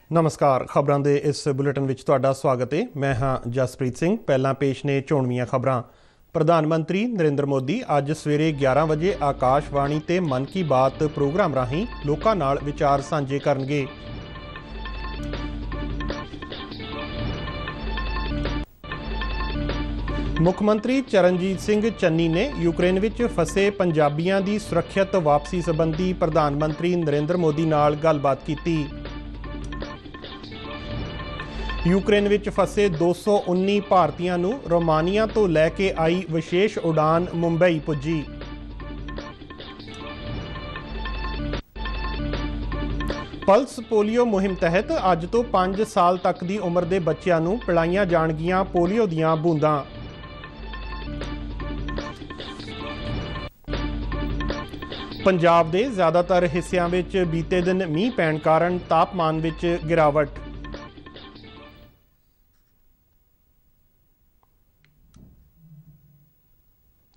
नमस्कार। खबरों के इस बुलेटिन में तुहाडा स्वागत है। मैं हाँ जसप्रीत सिंह। पहला पेश ने चोणवीआं खबरां। प्रधानमंत्री नरेंद्र मोदी अज सवेरे 11 बजे आकाशवाणी ते मन की बात प्रोग्राम राहीं लोकां नाल विचार साझे करनगे। मुख्यमंत्री चरणजीत सिंह चन्नी ने यूक्रेन विच फसे पंजाबियों की सुरक्षित वापसी संबंधी प्रधानमंत्री नरेंद्र मोदी नाल गलबात की। यूक्रेन विच फसे 219 भारतीयों नूं रोमानिया तो लैके आई विशेष उड़ान मुंबई पुजी। पल्स पोलियो मुहिम तहत अज तो 5 साल तक की उम्र के बच्चों नूं पिलाईयां जाणगियां पोलियो दीयां बूंदां। पंजाब के ज़्यादातर हिस्सों में बीते दिन मींह पैण कारण तापमान में गिरावट।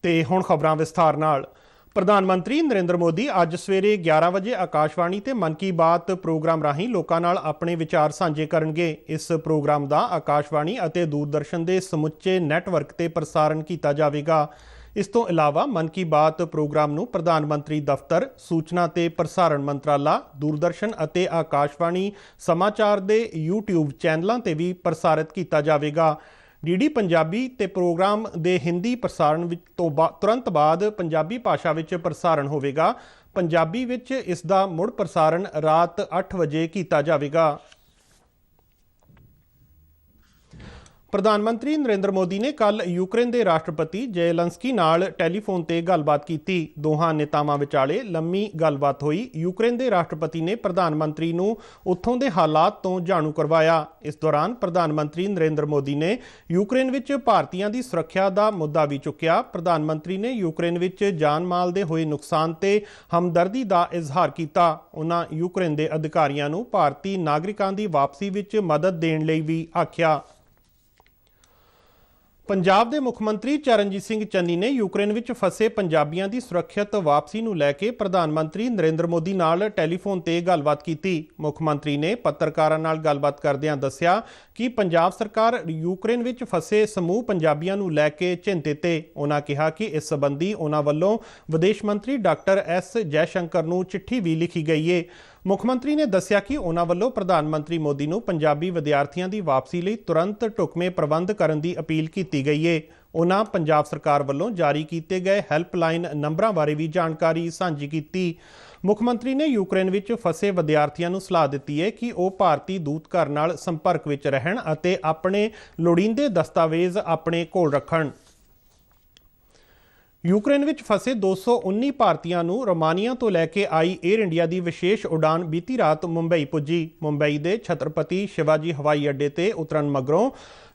ते हुण खबरां विस्तार नाल। प्रधानमंत्री नरेंद्र मोदी अज सवेरे 11 बजे आकाशवाणी ते मन की बात प्रोग्राम राहीं लोकां नाल अपने विचार साझे करनगे। इस प्रोग्राम का आकाशवाणी अते दूरदर्शन के समुचे नैटवर्क ते प्रसारण किया जाएगा। इस तो इलावा मन की बात प्रोग्राम नूं प्रधानमंत्री दफ्तर, सूचना ते प्रसारण मंत्राला, दूरदर्शन अते आकाशवाणी समाचार के यूट्यूब चैनलों ते भी प्रसारित किया जाएगा। डी पंजाबी ते प्रोग्राम दे हिंदी प्रसारण तो तुरंत बाद पंजाबी भाषा विच प्रसारण होवेगा। पंजाबी विच इसदा मुड़ प्रसारण रात 8 बजे किया जाएगा। प्रधानमंत्री नरेंद्र मोदी ने कल यूक्रेन के राष्ट्रपति जेलेंस्की नाल टैलीफोन ते गलबात की। दोहां नेतावां विचाले लंबी गलबात हुई। यूक्रेन के राष्ट्रपति ने प्रधानमंत्री नूं उत्थों के हालात तो जाणू करवाया। इस दौरान प्रधानमंत्री नरेंद्र मोदी ने यूक्रेन विच भारतीयों की सुरक्षा का मुद्दा भी चुक्या। प्रधानमंत्री ने यूक्रेन विच जान माल दे होए नुकसान ते हमदर्दी का इजहार किया। उन्हां यूक्रेन के अधिकारियों नूं भारतीय नागरिकों की वापसी विच मदद देण लई भी आख्या। पंजाब के मुख्यमंत्री चरणजीत सिंह चन्नी ने यूक्रेन विच फसे पंजाबियों की सुरक्षित वापसी नूं लैके प्रधानमंत्री नरेंद्र मोदी नाल टैलीफोन ते गलबात की। मुख्यमंत्री ने पत्रकारां नाल गलबात करदिआं दस्सिया कि पंजाब सरकार यूक्रेन विच फसे समूह पंजाबियों नूं लैके चिंतित है। उन्हां कहा कि इस संबंधी उन्हां वल्लों विदेश मंत्री डॉक्टर एस जयशंकर नूं चिट्ठी भी लिखी गई है। मुख्यमंत्री ने दस्सिया कि उन्हां वल्लों प्रधानमंत्री मोदी नूं पंजाबी विद्यार्थियों की वापसी लई तुरंत ढुकवें प्रबंध करन दी अपील की गई है। उन्हां पंजाब सरकार वल्लों जारी किए गए हैल्पलाइन नंबरां बारे भी जानकारी सांझी की। मुख्यमंत्री ने यूक्रेन विच फसे विद्यार्थियों नूं सलाह दी है कि वह भारतीय दूतघर नाल संपर्क विच रहण अते अपने लोड़ींदे दस्तावेज अपने कोल रखण। यूक्रेन विच फसे 219 भारतीयों नूं रोमानिया तो लैके आई एयर इंडिया की विशेष उड़ान बीती रात मुंबई पुजी। मुंबई के छत्रपति शिवाजी हवाई अड्डे ते उतरन मगरों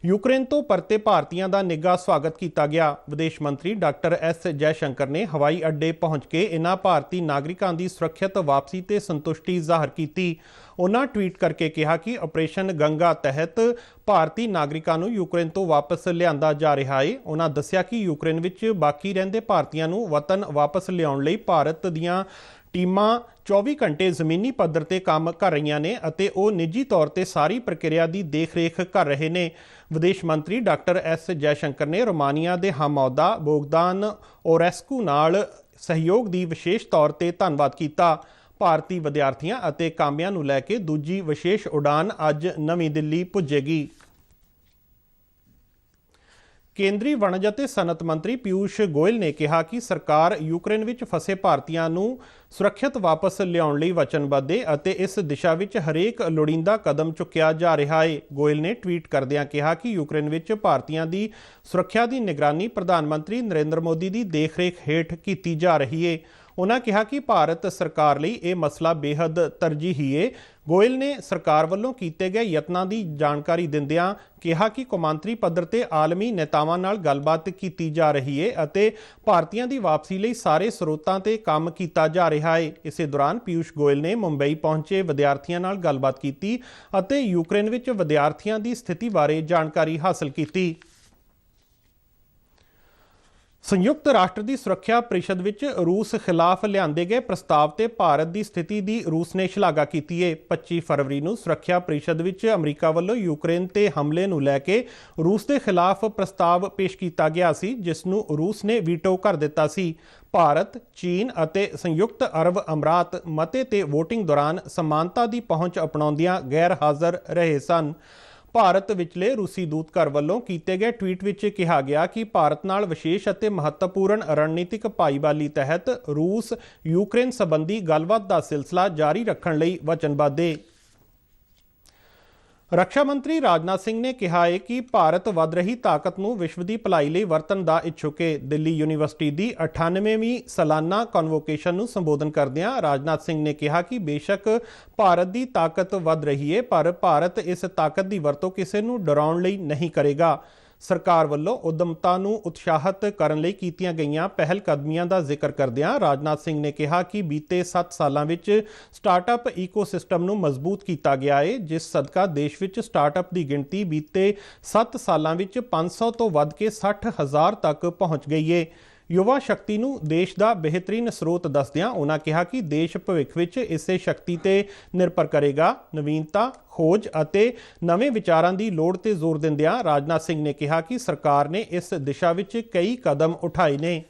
यूक्रेन तो परते भारतीयों का निघा स्वागत किया गया। विदेश मंत्री डॉक्टर एस जयशंकर ने हवाई अड्डे पहुंच के इन्हां भारतीय नागरिकों की सुरक्षित वापसी ते संतुष्टि जाहिर की। उन्होंने ट्वीट करके कहा कि ऑपरेशन गंगा तहत भारतीय नागरिकों को यूक्रेन तो वापस लिया जा रहा है। उन्होंने दस्सिया कि यूक्रेन विच बाकी रहिंदे भारतीयों को वतन वापस लियाउण लई भारत दीआं टीमां 24 घंटे जमीनी पद्धर ते काम कर रही ने अते वो निजी तौर पर सारी प्रक्रिया की देख रेख कर रहे हैं। विदेश मंत्री डॉक्टर एस जयशंकर ने रोमानिया के हम अहुदा बोगदान ओरेस्कू नाल सहयोग की विशेष तौर पर धन्नवाद किया। भारतीय विद्यार्थियों अते कामियां नूं लैके दूजी विशेष उड़ान अज नवीं दिल्ली पुजेगी। केंद्रीय वणज अते सनत मंत्री पीयूष गोयल ने कहा कि सरकार यूक्रेन विच फसे भारतीयों नूं सुरक्षित वापस लियाउण लई वचनबद्ध है अते इस दिशा विच हरेक लोड़ींदा कदम चुक्या जा रहा है। गोयल ने ट्वीट करदिआं कहा कि यूक्रेन विच भारतीयों की सुरक्षा की निगरानी प्रधानमंत्री नरेंद्र मोदी की देखरेख हेठ की जा रही है। उन्होंने कहा कि भारत सरकार लई यह मसला बेहद तरजीही है। गोयल ने सरकार वल्लों कीते गए यत्नां की जानकारी दिंदिआं कहा कि कौमांतरी पद्धर ते आलमी नेतावां नाल गलबात की जा रही है अते भारतीयों की वापसी लई सारे स्रोतां ते काम किया जा रहा है। इसे दौरान पीयूष गोयल ने मुंबई पहुंचे विद्यार्थियों नाल गलबात की अते यूक्रेन विच विद्यार्थियों की स्थिति बारे जानकारी हासिल की। ਸੰਯੁਕਤ ਰਾਸ਼ਟਰ ਦੀ ਸੁਰੱਖਿਆ ਪਰਿਸ਼ਦ ਵਿੱਚ ਰੂਸ ਖਿਲਾਫ ਲਿਆਂਦੇ ਗਏ ਪ੍ਰਸਤਾਵ ਤੇ ਭਾਰਤ ਦੀ ਸਥਿਤੀ ਦੀ ਰੂਸ ਨੇ ਸ਼ਲਾਘਾ ਕੀਤੀ ਹੈ। 25 ਫਰਵਰੀ ਨੂੰ ਸੁਰੱਖਿਆ ਪਰਿਸ਼ਦ ਵਿੱਚ ਅਮਰੀਕਾ ਵੱਲੋਂ ਯੂਕਰੇਨ ਤੇ ਹਮਲੇ ਨੂੰ ਲੈ ਕੇ ਰੂਸ ਦੇ ਖਿਲਾਫ ਪ੍ਰਸਤਾਵ ਪੇਸ਼ ਕੀਤਾ ਗਿਆ ਸੀ, ਜਿਸ ਨੂੰ ਰੂਸ ਨੇ ਵੀਟੋ ਕਰ ਦਿੱਤਾ ਸੀ। ਭਾਰਤ, ਚੀਨ ਅਤੇ ਸੰਯੁਕਤ ਅਰਬ ਅਮਰਾਤ ਮਤੇ ਤੇ ਵੋਟਿੰਗ ਦੌਰਾਨ ਸਮਾਨਤਾ ਦੀ ਪਹੁੰਚ ਅਪਣਾਉਂਦਿਆਂ ਗੈਰ ਹਾਜ਼ਰ ਰਹੇ ਸਨ। ਭਾਰਤ ਵਿਚਲੇ ਰੂਸੀ ਦੂਤਘਰ ਵੱਲੋਂ ਕੀਤੇ ਗਏ ਟਵੀਟ ਵਿੱਚ ਕਿਹਾ ਗਿਆ ਕਿ ਭਾਰਤ ਨਾਲ ਵਿਸ਼ੇਸ਼ ਅਤੇ ਮਹੱਤਵਪੂਰਨ ਰਣਨੀਤਿਕ ਭਾਈਵਾਲੀ ਤਹਿਤ ਰੂਸ ਯੂਕਰੇਨ ਸੰਬੰਧੀ ਗੱਲਬਾਤ ਦਾ ਸਿਲਸਿਲਾ ਜਾਰੀ ਰੱਖਣ ਲਈ ਵਚਨਬੱਧ ਹੈ। ਰੱਖਿਆ ਮੰਤਰੀ ਰਾਜਨਾਥ ਸਿੰਘ ਨੇ ਕਿਹਾ ਹੈ ਕਿ ਭਾਰਤ ਵੱਧ ਰਹੀ ਤਾਕਤ ਨੂੰ ਵਿਸ਼ਵ ਦੀ ਭਲਾਈ ਲਈ ਵਰਤਣ ਦਾ ਇੱਛੁਕ ਹੈ। ਦਿੱਲੀ ਯੂਨੀਵਰਸਿਟੀ ਦੀ 98ਵੀਂ ਸਾਲਾਨਾ ਕਨਵੋਕੇਸ਼ਨ ਨੂੰ ਸੰਬੋਧਨ ਕਰਦਿਆਂ ਰਾਜਨਾਥ ਸਿੰਘ ਨੇ ਕਿਹਾ ਕਿ ਬੇਸ਼ੱਕ ਭਾਰਤ ਦੀ ਤਾਕਤ ਵੱਧ ਰਹੀ ਹੈ, ਪਰ ਭਾਰਤ ਇਸ ਤਾਕਤ ਦੀ ਵਰਤੋਂ ਕਿਸੇ ਨੂੰ ਡਰਾਉਣ ਲਈ ਨਹੀਂ ਕਰੇਗਾ। ਸਰਕਾਰ ਵੱਲੋਂ ਉਦਮਤਾ ਨੂੰ ਉਤਸ਼ਾਹਿਤ ਕਰਨ ਲਈ ਕੀਤੀਆਂ ਗਈਆਂ ਪਹਿਲ ਕਦਮੀਆਂ ਦਾ ਜ਼ਿਕਰ ਕਰਦਿਆਂ ਰਾਜਨਾਥ ਸਿੰਘ ਨੇ ਕਿਹਾ ਕਿ ਬੀਤੇ 7 ਸਾਲਾਂ ਵਿੱਚ ਸਟਾਰਟਅਪ ਈਕੋਸਿਸਟਮ ਨੂੰ ਮਜ਼ਬੂਤ ਕੀਤਾ ਗਿਆ ਹੈ, ਜਿਸ ਸਦਕਾ ਦੇਸ਼ ਵਿੱਚ ਸਟਾਰਟਅਪ ਦੀ ਗਿਣਤੀ ਬੀਤੇ 7 ਸਾਲਾਂ ਵਿੱਚ 500 ਤੋਂ ਵੱਧ ਕੇ 60,000 ਤੱਕ ਪਹੁੰਚ ਗਈ ਹੈ। ਯੁਵਾ ਸ਼ਕਤੀ ਨੂੰ ਦੇਸ਼ ਦਾ ਬਿਹਤਰੀਨ ਸਰੋਤ ਦੱਸਦਿਆਂ ਉਨ੍ਹਾਂ ਕਿਹਾ ਕਿ ਦੇਸ਼ ਭਵਿੱਖ ਵਿੱਚ ਇਸੇ ਸ਼ਕਤੀ ਤੇ ਨਿਰਭਰ ਕਰੇਗਾ। ਨਵੀਨਤਾ, ਖੋਜ ਅਤੇ ਨਵੇਂ ਵਿਚਾਰਾਂ ਦੀ ਲੋੜ ਤੇ ਜ਼ੋਰ ਦਿੰਦਿਆਂ ਰਾਜਨਾਥ ਸਿੰਘ ਨੇ ਕਿਹਾ ਕਿ ਸਰਕਾਰ ਨੇ ਇਸ ਦਿਸ਼ਾ ਵਿੱਚ ਕਈ ਕਦਮ ਉਠਾਏ ਨੇ।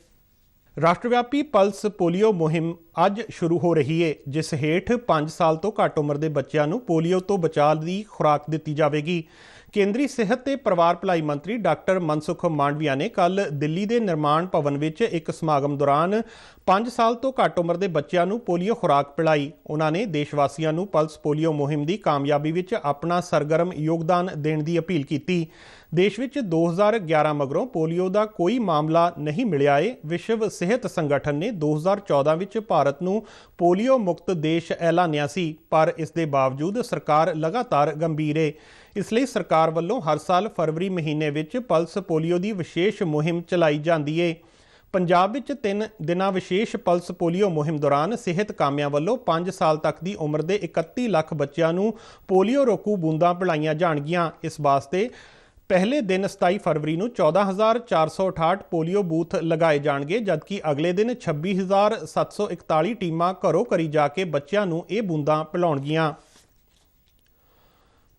ਰਾਸ਼ਟਰਵਿਆਪੀ ਪਲਸ ਪੋਲੀਓ ਮੁਹਿੰਮ ਅੱਜ ਸ਼ੁਰੂ ਹੋ ਰਹੀ ਹੈ, ਜਿਸ ਹੇਠ 5 ਸਾਲ ਤੋਂ ਘੱਟ ਉਮਰ ਦੇ ਬੱਚਿਆਂ ਨੂੰ ਪੋਲੀਓ ਤੋਂ ਬਚਾਅ ਦੀ ਖੁਰਾਕ ਦਿੱਤੀ ਜਾਵੇਗੀ। ਕੇਂਦਰੀ ਸਿਹਤ ਤੇ ਪਰਿਵਾਰ ਭਲਾਈ ਮੰਤਰੀ ਡਾਕਟਰ ਮਨਸੁਖ ਮਾਂਡਵੀਆ ਨੇ ਕੱਲ੍ਹ ਦਿੱਲੀ ਦੇ ਨਿਰਮਾਣ ਭਵਨ ਵਿੱਚ ਇੱਕ ਸਮਾਗਮ ਦੌਰਾਨ 5 ਸਾਲ ਤੋਂ ਘੱਟ ਉਮਰ ਦੇ ਬੱਚਿਆਂ ਨੂੰ ਪੋਲੀਓ ਖੁਰਾਕ ਪਿਲਾਈ। ਉਹਨਾਂ ਨੇ ਦੇਸ਼ ਵਾਸੀਆਂ ਨੂੰ ਪਲਸ ਪੋਲੀਓ ਮੁਹਿੰਮ ਦੀ ਕਾਮਯਾਬੀ ਵਿੱਚ ਆਪਣਾ ਸਰਗਰਮ ਯੋਗਦਾਨ ਦੇਣ ਦੀ ਅਪੀਲ ਕੀਤੀ। ਦੇਸ਼ ਵਿੱਚ 2011 ਮਗਰੋਂ ਪੋਲੀਓ ਦਾ ਕੋਈ ਮਾਮਲਾ ਨਹੀਂ ਮਿਲਿਆ ਹੈ। ਵਿਸ਼ਵ ਸਿਹਤ ਸੰਗਠਨ ਨੇ 2014 ਵਿੱਚ ਭਾਰਤ ਨੂੰ ਪੋਲੀਓ ਮੁਕਤ ਦੇਸ਼ ਐਲਾਨਿਆ ਸੀ, ਪਰ ਇਸ ਦੇ ਬਾਵਜੂਦ ਸਰਕਾਰ ਲਗਾਤਾਰ ਗੰਭੀਰ ਹੈ। ਇਸ ਲਈ ਸਰਕਾਰ ਵੱਲੋਂ ਹਰ ਸਾਲ ਫਰਵਰੀ ਮਹੀਨੇ ਵਿੱਚ ਪਲਸ ਪੋਲੀਓ ਦੀ ਵਿਸ਼ੇਸ਼ ਮੁਹਿੰਮ ਚਲਾਈ ਜਾਂਦੀ ਹੈ। ਪੰਜਾਬ ਵਿੱਚ 3 ਦਿਨਾਂ ਵਿਸ਼ੇਸ਼ ਪਲਸ ਪੋਲੀਓ ਮੁਹਿੰਮ ਦੌਰਾਨ ਸਿਹਤ ਕਾਮਿਆਂ ਵੱਲੋਂ 5 ਸਾਲ ਤੱਕ ਦੀ ਉਮਰ ਦੇ 31 ਲੱਖ ਬੱਚਿਆਂ ਨੂੰ ਪੋਲੀਓ ਰੋਕੂ ਬੂੰਦਾਂ ਪਿਲਾਈਆਂ ਜਾਣਗੀਆਂ। ਇਸ ਵਾਸਤੇ ਪਹਿਲੇ ਦਿਨ 27 ਫਰਵਰੀ ਨੂੰ 14,468 ਪੋਲੀਓ ਬੂਥ ਲਗਾਏ ਜਾਣਗੇ, ਜਦਕਿ ਅਗਲੇ ਦਿਨ 26,741 ਟੀਮਾਂ ਘਰੋਂ ਘਰੀ ਜਾ ਕੇ ਬੱਚਿਆਂ ਨੂੰ ਇਹ ਬੂੰਦਾਂ ਪਿਲਾਉਣਗੀਆਂ।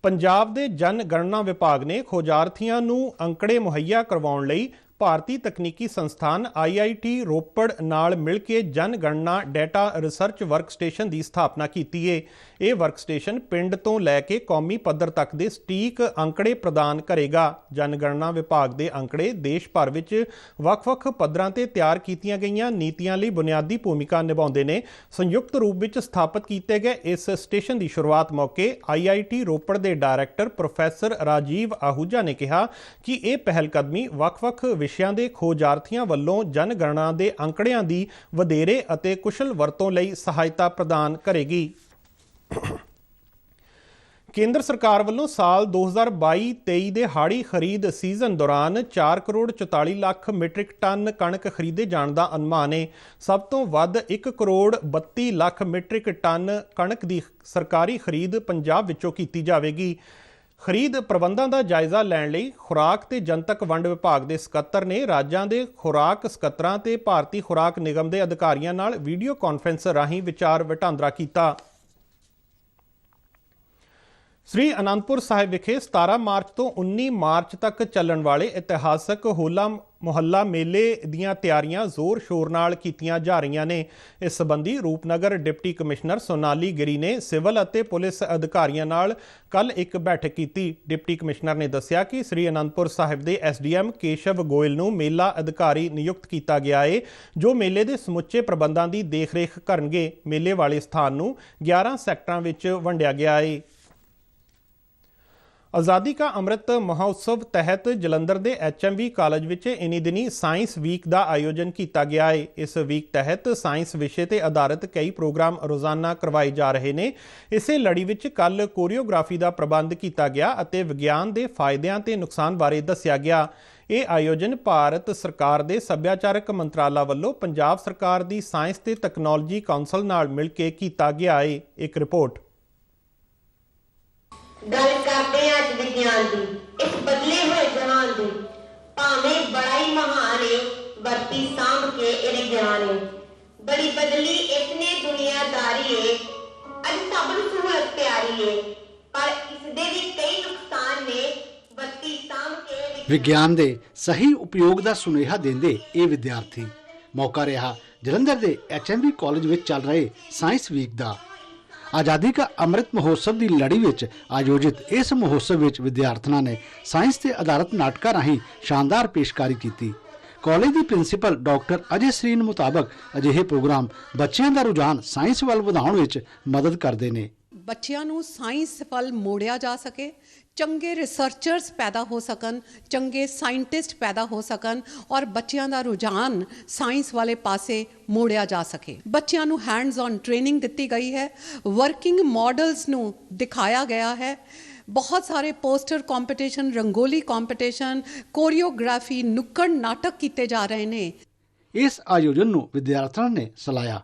ਪੰਜਾਬ ਦੇ ਜਨਗਣਨਾ ਵਿਭਾਗ ਨੇ ਖੋਜਾਰਥੀਆਂ ਨੂੰ ਅੰਕੜੇ ਮੁਹੱਈਆ ਕਰਵਾਉਣ ਲਈ ਭਾਰਤੀ ਤਕਨੀਕੀ ਸੰਸਥਾਨ IIT ਰੋਪੜ ਨਾਲ ਮਿਲ ਕੇ ਜਨਗਣਨਾ ਡੇਟਾ ਰਿਸਰਚ ਵਰਕ ਸਟੇਸ਼ਨ ਦੀ ਸਥਾਪਨਾ ਕੀਤੀ ਹੈ। ਇਹ ਵਰਕ ਸਟੇਸ਼ਨ ਪਿੰਡ ਤੋਂ ਲੈ ਕੇ ਕੌਮੀ ਪੱਧਰ ਤੱਕ ਦੇ ਸਟੀਕ ਅੰਕੜੇ ਪ੍ਰਦਾਨ ਕਰੇਗਾ। ਜਨਗਣਨਾ ਵਿਭਾਗ ਦੇ ਅੰਕੜੇ ਦੇਸ਼ ਭਰ ਵਿੱਚ ਵੱਖ-ਵੱਖ ਪੱਧਰਾਂ ਤੇ ਤਿਆਰ ਕੀਤੀਆਂ ਗਈਆਂ ਨੀਤੀਆਂ ਲਈ ਬੁਨਿਆਦੀ ਭੂਮਿਕਾ ਨਿਭਾਉਂਦੇ ਨੇ। ਸੰਯੁਕਤ ਰੂਪ ਵਿੱਚ ਸਥਾਪਿਤ ਕੀਤੇ ਗਏ ਇਸ ਸਟੇਸ਼ਨ ਦੀ ਸ਼ੁਰੂਆਤ ਮੌਕੇ IIT ਰੋਪੜ ਦੇ ਡਾਇਰੈਕਟਰ ਪ੍ਰੋਫੈਸਰ ਰਾਜੀਵ ਆਹੂਜਾ ਨੇ ਕਿਹਾ ਕਿ ਇਹ ਪਹਿਲਕਦਮੀ ਵੱਖ-ਵੱਖ ਵਿਸ਼ਿਆਂ ਦੇ ਖੋਜਾਰਥੀਆਂ ਵੱਲੋਂ ਜਨਗਣਨਾ ਦੇ ਅੰਕੜਿਆਂ ਦੀ ਵਧੇਰੇ ਅਤੇ ਕੁਸ਼ਲ ਵਰਤੋਂ ਲਈ ਸਹਾਇਤਾ ਪ੍ਰਦਾਨ ਕਰੇਗੀ। ਕੇਂਦਰ ਸਰਕਾਰ ਵੱਲੋਂ ਸਾਲ 2022-23 ਦੇ ਹਾੜੀ ਖਰੀਦ ਸੀਜ਼ਨ ਦੌਰਾਨ 4 ਕਰੋੜ 44 ਲੱਖ ਮੀਟ੍ਰਿਕ ਟਨ ਕਣਕ ਖਰੀਦੇ ਜਾਣ ਦਾ ਅਨੁਮਾਨ ਹੈ। ਸਭ ਤੋਂ ਵੱਧ 1 ਕਰੋੜ 32 ਲੱਖ ਮੀਟ੍ਰਿਕ ਟਨ ਕਣਕ ਦੀ ਸਰਕਾਰੀ ਖਰੀਦ ਪੰਜਾਬ ਵਿੱਚੋਂ ਕੀਤੀ ਜਾਵੇਗੀ। ਖਰੀਦ ਪ੍ਰਬੰਧਾਂ ਦਾ ਜਾਇਜ਼ਾ ਲੈਣ ਲਈ ਖੁਰਾਕ ਤੇ ਜਨਤਕ ਵੰਡ ਵਿਭਾਗ ਦੇ ਸਕੱਤਰ ਨੇ ਰਾਜਾਂ ਦੇ ਖੁਰਾਕ ਸਕੱਤਰਾਂ ਤੇ ਭਾਰਤੀ ਖੁਰਾਕ ਨਿਗਮ ਦੇ ਅਧਿਕਾਰੀਆਂ ਨਾਲ ਵੀਡੀਓ ਕਾਨਫਰੰਸ ਰਾਹੀਂ ਵਿਚਾਰ ਵਟਾਂਦਰਾ ਕੀਤਾ। ਸ੍ਰੀ ਅਨੰਦਪੁਰ ਸਾਹਿਬ ਵਿਖੇ 17 ਮਾਰਚ ਤੋਂ 19 ਮਾਰਚ ਤੱਕ ਚੱਲਣ ਵਾਲੇ ਇਤਿਹਾਸਕ ਹੋਲਾ ਮੁਹੱਲਾ ਮੇਲੇ ਦੀਆਂ ਤਿਆਰੀਆਂ ਜ਼ੋਰ ਸ਼ੋਰ ਨਾਲ ਕੀਤੀਆਂ ਜਾ ਰਹੀਆਂ ਨੇ। ਇਸ ਸੰਬੰਧੀ ਰੂਪਨਗਰ ਡਿਪਟੀ ਕਮਿਸ਼ਨਰ ਸੋਨਾਲੀ ਗਿਰੀ ਨੇ ਸਿਵਲ ਅਤੇ ਪੁਲਿਸ ਅਧਿਕਾਰੀਆਂ ਨਾਲ ਕੱਲ੍ਹ ਇੱਕ ਬੈਠਕ ਕੀਤੀ। ਡਿਪਟੀ ਕਮਿਸ਼ਨਰ ਨੇ ਦੱਸਿਆ ਕਿ ਸ੍ਰੀ ਅਨੰਦਪੁਰ ਸਾਹਿਬ ਦੇ SDM ਕੇਸ਼ਵ ਗੋਇਲ ਨੂੰ ਮੇਲਾ ਅਧਿਕਾਰੀ ਨਿਯੁਕਤ ਕੀਤਾ ਗਿਆ ਹੈ, ਜੋ ਮੇਲੇ ਦੇ ਸਮੁੱਚੇ ਪ੍ਰਬੰਧਾਂ ਦੀ ਦੇਖਰੇਖ ਕਰਨਗੇ। ਮੇਲੇ ਵਾਲੇ ਸਥਾਨ ਨੂੰ 11 ਸੈਕਟਰਾਂ ਵਿੱਚ ਵੰਡਿਆ ਗਿਆ ਹੈ। ਆਜ਼ਾਦੀ ਕਾ ਅੰਮ੍ਰਿਤ ਮਹੋਤਸਵ ਤਹਿਤ ਜਲੰਧਰ ਦੇ HMV ਕਾਲਜ ਵਿੱਚ ਇਨੀ ਦਿਨੀ ਸਾਇੰਸ ਵੀਕ ਦਾ ਆਯੋਜਨ ਕੀਤਾ ਗਿਆ ਹੈ। ਇਸ ਵੀਕ ਤਹਿਤ ਸਾਇੰਸ ਵਿਸ਼ੇ ਤੇ ਆਧਾਰਿਤ ਕਈ ਪ੍ਰੋਗਰਾਮ ਰੋਜ਼ਾਨਾ ਕਰਵਾਏ ਜਾ ਰਹੇ ਨੇ। ਇਸੇ ਲੜੀ ਵਿੱਚ ਕੱਲ੍ਹ ਕੋਰੀਓਗ੍ਰਾਫੀ ਦਾ ਪ੍ਰਬੰਧ ਕੀਤਾ ਗਿਆ ਅਤੇ ਵਿਗਿਆਨ ਦੇ ਫਾਇਦਿਆਂ ਤੇ ਨੁਕਸਾਨ ਬਾਰੇ ਦੱਸਿਆ ਗਿਆ। ਇਹ ਆਯੋਜਨ ਭਾਰਤ ਸਰਕਾਰ ਦੇ ਸੱਭਿਆਚਾਰਕ ਮੰਤਰਾਲਾ ਵੱਲੋਂ ਪੰਜਾਬ ਸਰਕਾਰ ਦੀ ਸਾਇੰਸ ਤੇ ਤਕਨਾਲੋਜੀ ਕਾਉਂਸਲ ਨਾਲ ਮਿਲ ਕੇ ਕੀਤਾ ਗਿਆ ਹੈ। ਇੱਕ ਰਿਪੋਰਟ। गल करते अज विज्ञान की इस बदले हुए जहान की भावें बड़ा ही महान है बरती सांभ के ए विज्ञान बड़ी बदली इतने दुनियादारी है अज सब नूं सहूलत प्यारी है पर इसदे भी कई नुकसान ने बरती सांभ के विज्ञान के सही उपयोग का सुनेहा देंदे ये विद्यार्थी मौका रहा जलंधर के HMV कॉलेज में चल रहे साइंस वीक का। आज़ादी का अमृत महोत्सव की लड़ी में आयोजित इस महोत्सव में विद्यार्थियों ने साइंस से आधारित नाटकों राही शानदार पेशकारी की। कॉलेज की प्रिंसीपल डॉक्टर अजय श्रीन मुताबक अजिहे प्रोग्राम बच्चों का रुझान साइंस वाल वधाउण विच मदद करते हैं। ਬੱਚਿਆਂ ਨੂੰ ਸਾਇੰਸ ਵੱਲ ਮੋੜਿਆ ਜਾ ਸਕੇ, ਚੰਗੇ ਰਿਸਰਚਰਸ ਪੈਦਾ ਹੋ ਸਕਣ, ਚੰਗੇ ਸਾਇੰਟਿਸਟ ਪੈਦਾ ਹੋ ਸਕਣ ਔਰ ਬੱਚਿਆਂ ਦਾ ਰੁਝਾਨ ਸਾਇੰਸ ਵਾਲੇ ਪਾਸੇ ਮੋੜਿਆ ਜਾ ਸਕੇ। ਬੱਚਿਆਂ ਨੂੰ ਹੈਂਡਸ ਔਨ ਟ੍ਰੇਨਿੰਗ ਦਿੱਤੀ ਗਈ ਹੈ, ਵਰਕਿੰਗ ਮਾਡਲਸ ਨੂੰ ਦਿਖਾਇਆ ਗਿਆ ਹੈ। बहुत सारे poster competition, rangoli competition, choreography, नुक्कड़ नाटक किए जा रहे हैं। इस आयोजन ਨੂੰ ਵਿਦਿਆਰਥੀਆਂ ਨੇ ਸਲਾਹਿਆ।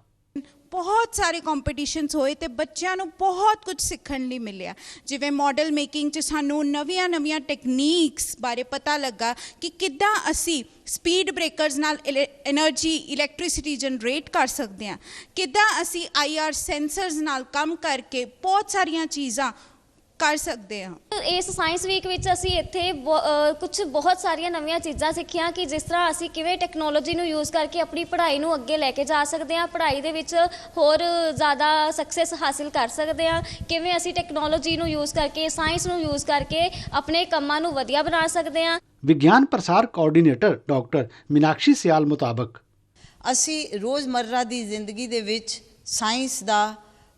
बहुत सारे कंपीटिशनस होए ते बच्चों को बहुत कुछ सीखने लिए मिले, जिवें मॉडल मेकिंग च सानू नवीं नवीं टेक्नीक्स बारे पता लगा कि किद्दां असी स्पीड ब्रेकर्स नाल एनर्जी इलैक्ट्रिसिटी जनरेट कर सकते हैं, किद्दां असी IR सेंसर्स नाल काम करके बहुत सारिया चीज़ां कर सकते हैं। इस साइंस वीक विच असी इत्थे कुछ बहुत सारिया नवीं चीज़ां सीखियां कि जिस तरह असी किवें टैक्नोलॉजी नूं यूज़ करके अपनी पढ़ाई नूं अगे लैके जा सकते हैं, पढ़ाई दे विच होर ज़्यादा सक्सैस हासिल कर सकते हैं, किवें असी टैक्नोलॉजी नूं यूज़ करके साइंस नूं यूज़ करके अपने कामां नूं वधिया बना सकते हैं। विज्ञान प्रसार कोआर्डीनेटर डॉक्टर मीनाक्षी सियाल मुताबक असी रोज़मर्रा की जिंदगी दे विच साइंस का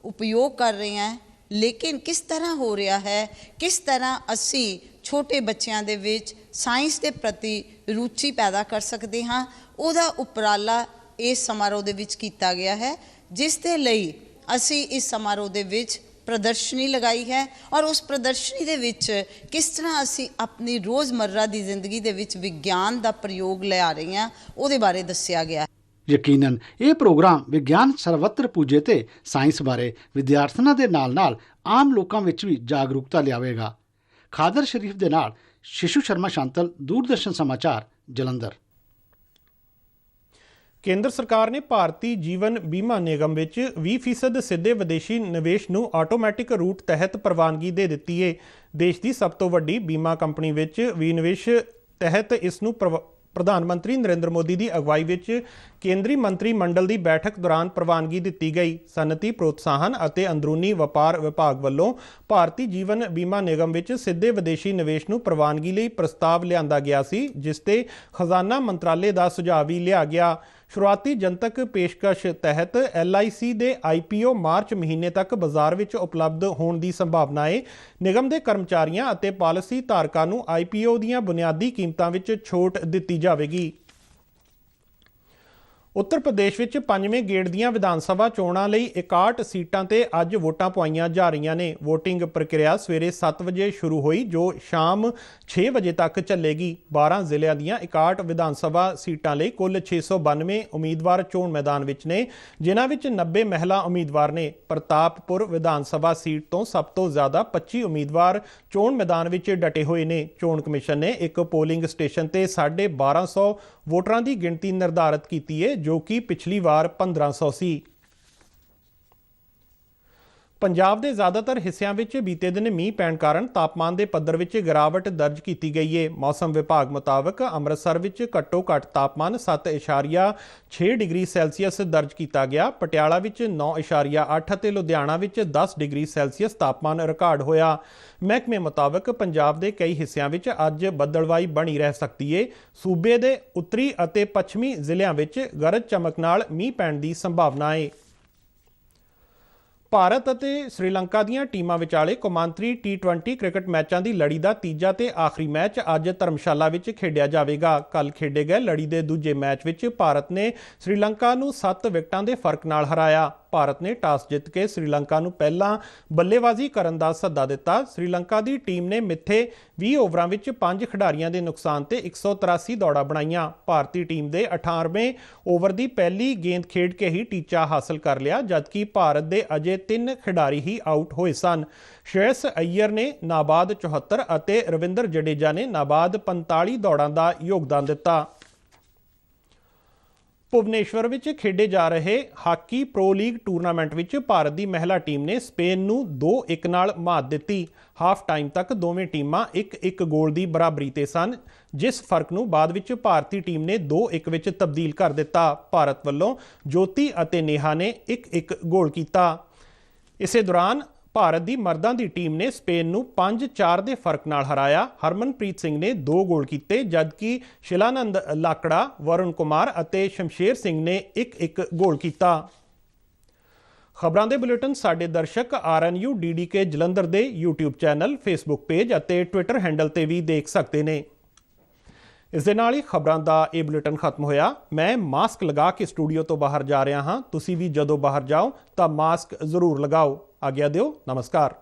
उपयोग कर रहे हैं, लेकिन किस तरह हो रहा है, किस तरह असी छोटे बच्चों के विच साइंस के प्रति रुचि पैदा कर सकते हाँ, उहदा उपराला इस समारोह दे विच कीता गया है, जिस दे लई असी इस समारोह दे विच प्रदर्शनी लगाई है और उस प्रदर्शनी दे विच किस तरह असी अपनी रोज़मर्रा की जिंदगी दे विच विज्ञान का प्रयोग लिया रहे हैं उहदे बारे दस्सिया गया। यकीनन ये प्रोग्राम विज्ञान सर्वत्र पूजे ते साइंस बारे विद्यार्थियों के नाल आम लोगों में भी जागरूकता लियावेगा। खादर शरीफ के नाल शिशु शर्मा शांतल, दूरदर्शन समाचार, जलंधर। ਕੇਂਦਰ ਸਰਕਾਰ ਨੇ ਭਾਰਤੀ ਜੀਵਨ ਬੀਮਾ ਨਿਗਮ ਵਿੱਚ 20% ਸਿੱਧੇ ਵਿਦੇਸ਼ੀ ਨਿਵੇਸ਼ ਨੂੰ ਆਟੋਮੈਟਿਕ ਰੂਟ ਤਹਿਤ ਪ੍ਰਵਾਨਗੀ ਦੇ ਦਿੱਤੀ ਹੈ। ਦੇਸ਼ ਦੀ ਸਭ ਤੋਂ ਵੱਡੀ ਬੀਮਾ ਕੰਪਨੀ ਵਿੱਚ ਵਿਨਿਵੇਸ਼ ਤਹਿਤ ਇਸ ਨੂੰ ਪ੍ਰਧਾਨ ਮੰਤਰੀ ਨਰਿੰਦਰ ਮੋਦੀ ਦੀ ਅਗਵਾਈ ਵਿੱਚ ਕੇਂਦਰੀ ਮੰਤਰੀ ਮੰਡਲ ਦੀ ਬੈਠਕ ਦੌਰਾਨ ਪ੍ਰਵਾਨਗੀ ਦਿੱਤੀ ਗਈ। ਸਨਅਤੀ ਪ੍ਰੋਤਸਾਹਨ ਅਤੇ ਅੰਦਰੂਨੀ ਵਪਾਰ ਵਿਭਾਗ ਵੱਲੋਂ ਭਾਰਤੀ ਜੀਵਨ ਬੀਮਾ ਨਿਗਮ ਵਿੱਚ ਸਿੱਧੇ ਵਿਦੇਸ਼ੀ ਨਿਵੇਸ਼ ਨੂੰ ਪ੍ਰਵਾਨਗੀ ਲਈ ਪ੍ਰਸਤਾਵ ਲਿਆਂਦਾ ਗਿਆ ਸੀ, ਜਿਸ ਤੇ ਖਜ਼ਾਨਾ ਮੰਤਰਾਲੇ ਦਾ ਸੁਝਾਅ ਵੀ ਲਿਆ ਗਿਆ। शुरुआती जनतक पेशकश तहत LIC ਦੇ IPO मार्च महीने तक बाजार ਵਿੱਚ ਉਪਲਬਧ ਹੋਣ ਦੀ ਸੰਭਾਵਨਾ ਹੈ। ਨਿਗਮ ਦੇ ਕਰਮਚਾਰੀਆਂ ਅਤੇ ਪਾਲਿਸੀ ਧਾਰਕਾਂ ਨੂੰ IPO ਦੀਆਂ ਬੁਨਿਆਦੀ ਕੀਮਤਾਂ ਵਿੱਚ ਛੋਟ ਦਿੱਤੀ ਜਾਵੇਗੀ। उत्तर प्रदेश ਵਿੱਚ 5वें ਗੇੜ ਦੀਆਂ ਵਿਧਾਨ ਸਭਾ ਚੋਣਾਂ ਲਈ 61 ਸੀਟਾਂ ਤੇ ਅੱਜ ਵੋਟਾਂ ਪਵਾਈਆਂ ਜਾ ਰਹੀਆਂ ਨੇ। ਵੋਟਿੰਗ ਪ੍ਰਕਿਰਿਆ ਸਵੇਰੇ 7 ਵਜੇ ਸ਼ੁਰੂ ਹੋਈ ਜੋ ਸ਼ਾਮ 6 ਵਜੇ ਤੱਕ ਚੱਲੇਗੀ। 12 ਜ਼ਿਲ੍ਹਿਆਂ ਦੀਆਂ 61 ਵਿਧਾਨ ਸਭਾ ਸੀਟਾਂ ਲਈ ਕੁੱਲ 692 ਉਮੀਦਵਾਰ ਚੋਣ ਮੈਦਾਨ ਵਿੱਚ ਨੇ, ਜਿਨ੍ਹਾਂ ਵਿੱਚ 90 ਮਹਿਲਾ ਉਮੀਦਵਾਰ ਨੇ। ਪ੍ਰਤਾਪਪੁਰ ਵਿਧਾਨ ਸਭਾ ਸੀਟ ਤੋਂ ਸਭ ਤੋਂ ਜ਼ਿਆਦਾ 25 ਉਮੀਦਵਾਰ ਚੋਣ ਮੈਦਾਨ ਵਿੱਚ ਡਟੇ ਹੋਏ ਨੇ। ਚੋਣ ਕਮਿਸ਼ਨ ਨੇ ਇੱਕ ਪੋਲਿੰਗ ਸਟੇਸ਼ਨ ਤੇ 1250 ਵੋਟਰਾਂ ਦੀ ਗਿਣਤੀ ਨਿਰਧਾਰਿਤ ਕੀਤੀ ਹੈ, ਜੋ ਕਿ ਪਿਛਲੀ ਵਾਰ 1500 ਸੀ। ਪੰਜਾਬ ਦੇ ਜ਼ਿਆਦਾਤਰ ਹਿੱਸਿਆਂ ਵਿੱਚ ਬੀਤੇ ਦਿਨ ਮੀਂਹ ਪੈਣ ਕਾਰਨ ਤਾਪਮਾਨ ਦੇ ਪੱਧਰ ਵਿੱਚ ਗਿਰਾਵਟ ਦਰਜ ਕੀਤੀ ਗਈ ਹੈ। ਮੌਸਮ ਵਿਭਾਗ ਮੁਤਾਬਕ ਅੰਮ੍ਰਿਤਸਰ ਵਿੱਚ ਘੱਟੋ ਘੱਟ ਤਾਪਮਾਨ 7.6 ਡਿਗਰੀ ਸੈਲਸੀਅਸ ਦਰਜ ਕੀਤਾ ਗਿਆ। ਪਟਿਆਲਾ ਵਿੱਚ 9.8 ਅਤੇ ਲੁਧਿਆਣਾ ਵਿੱਚ 10 ਡਿਗਰੀ ਸੈਲਸੀਅਸ ਤਾਪਮਾਨ ਰਿਕਾਰਡ ਹੋਇਆ। ਮਹਿਕਮੇ ਮੁਤਾਬਕ ਪੰਜਾਬ ਦੇ ਕਈ ਹਿੱਸਿਆਂ ਵਿੱਚ ਅੱਜ ਬੱਦਲਵਾਈ ਬਣੀ ਰਹਿ ਸਕਦੀ ਹੈ। ਸੂਬੇ ਦੇ ਉੱਤਰੀ ਅਤੇ ਪੱਛਮੀ ਜ਼ਿਲ੍ਹਿਆਂ ਵਿੱਚ ਗਰਜ ਚਮਕ ਨਾਲ ਮੀਂਹ ਪੈਣ ਦੀ ਸੰਭਾਵਨਾ ਹੈ। ਭਾਰਤ ਅਤੇ ਸ੍ਰੀਲੰਕਾ ਦੀਆਂ ਟੀਮਾਂ ਵਿਚਾਲੇ ਕੌਮਾਂਤਰੀ T20 ਕ੍ਰਿਕਟ ਮੈਚਾਂ ਦੀ ਲੜੀ ਦਾ ਤੀਜਾ ਤੇ ਆਖਰੀ ਮੈਚ ਅੱਜ ਧਰਮਸ਼ਾਲਾ ਵਿੱਚ ਖੇਡਿਆ ਜਾਵੇਗਾ। ਕੱਲ੍ਹ ਖੇਡੇ ਗਏ ਲੜੀ ਦੇ ਦੂਜੇ ਮੈਚ ਵਿੱਚ ਭਾਰਤ ਨੇ ਸ੍ਰੀਲੰਕਾ ਨੂੰ 7 ਵਿਕਟਾਂ ਦੇ ਫਰਕ ਨਾਲ ਹਰਾਇਆ। ਭਾਰਤ ਨੇ ਟਾਸ ਜਿੱਤ ਕੇ ਸ੍ਰੀਲੰਕਾ ਨੂੰ ਪਹਿਲਾਂ ਬੱਲੇਬਾਜ਼ੀ ਕਰਨ ਦਾ ਸੱਦਾ ਦਿੱਤਾ। ਸ੍ਰੀਲੰਕਾ ਦੀ ਟੀਮ ਨੇ ਮਿੱਥੇ 20 ਓਵਰਾਂ ਵਿੱਚ 5 ਖਿਡਾਰੀਆਂ ਦੇ ਨੁਕਸਾਨ ਤੇ 183 ਦੌੜਾਂ ਬਣਾਈਆਂ। ਭਾਰਤੀ ਟੀਮ ਦੇ 18ਵੇਂ ਓਵਰ ਦੀ ਪਹਿਲੀ ਗੇਂਦ ਖੇਡ ਕੇ ਹੀ ਟੀਚਾ ਹਾਸਲ ਕਰ ਲਿਆ, ਜਦਕਿ ਭਾਰਤ ਦੇ ਅਜੇ 3 ਖਿਡਾਰੀ ਹੀ ਆਊਟ ਹੋਏ ਸਨ। ਸ਼੍ਰੇਯਸ ਅਈਅਰ ਨੇ ਨਾਬਾਦ 74 ਅਤੇ ਰਵਿੰਦਰ ਜਡੇਜਾ ਨੇ ਨਾਬਾਦ 45 ਦੌੜਾਂ ਦਾ ਯੋਗਦਾਨ ਦਿੱਤਾ। ਭੁਵਨੇਸ਼ਵਰ ਵਿੱਚ ਖੇਡੇ ਜਾ ਰਹੇ ਹਾਕੀ ਪ੍ਰੋ ਲੀਗ ਟੂਰਨਾਮੈਂਟ ਵਿੱਚ ਭਾਰਤ ਦੀ ਮਹਿਲਾ ਟੀਮ ਨੇ ਸਪੇਨ ਨੂੰ 2-1 ਨਾਲ ਮਾਤ ਦਿੱਤੀ। ਹਾਫ ਟਾਈਮ ਤੱਕ ਦੋਵੇਂ ਟੀਮਾਂ 1-1 ਗੋਲ ਦੀ ਬਰਾਬਰੀ ਤੇ ਸਨ, ਜਿਸ ਫਰਕ ਨੂੰ ਬਾਅਦ ਵਿੱਚ ਭਾਰਤੀ ਟੀਮ ਨੇ 2-1 ਵਿੱਚ ਤਬਦੀਲ ਕਰ ਦਿੱਤਾ। ਭਾਰਤ ਵੱਲੋਂ ਜੋਤੀ ਅਤੇ ਨੇਹਾ ਨੇ 1-1 ਗੋਲ ਕੀਤਾ। ਇਸੇ ਦੌਰਾਨ ਭਾਰਤ ਦੀ ਮਰਦਾਂ ਦੀ ਟੀਮ ਨੇ ਸਪੇਨ ਨੂੰ 5-4 ਦੇ ਫਰਕ ਨਾਲ ਹਰਾਇਆ। ਹਰਮਨਪ੍ਰੀਤ ਸਿੰਘ ਨੇ 2 ਗੋਲ ਕੀਤੇ, ਜਦਕਿ ਸ਼ਿਲਾਨੰਦ ਲਾਕੜਾ, ਵਰੁਣ ਕੁਮਾਰ ਅਤੇ ਸ਼ਮਸ਼ੇਰ ਸਿੰਘ ਨੇ 1-1 ਗੋਲ ਕੀਤਾ। ਖਬਰਾਂ ਦੇ ਬੁਲੇਟਿਨ ਸਾਡੇ ਦਰਸ਼ਕ RNU DDK ਜਲੰਧਰ ਦੇ YouTube ਚੈਨਲ, Facebook ਪੇਜ ਅਤੇ Twitter ਹੈਂਡਲ ਤੇ ਵੀ ਦੇਖ ਸਕਦੇ ਨੇ। ਇਸ ਦੇ ਨਾਲ ਹੀ ਖਬਰਾਂ ਦਾ ਇਹ ਬੁਲੇਟਿਨ ਖਤਮ ਹੋਇਆ। ਮੈਂ ਮਾਸਕ ਲਗਾ ਕੇ ਸਟੂਡੀਓ ਤੋਂ ਬਾਹਰ ਜਾ ਰਿਹਾ ਹਾਂ। ਤੁਸੀਂ ਵੀ ਜਦੋਂ ਬਾਹਰ ਜਾਓ ਤਾਂ ਮਾਸਕ ਜ਼ਰੂਰ ਲਗਾਓ। ਆਗਿਆ ਦਿਓ। ਨਮਸਕਾਰ।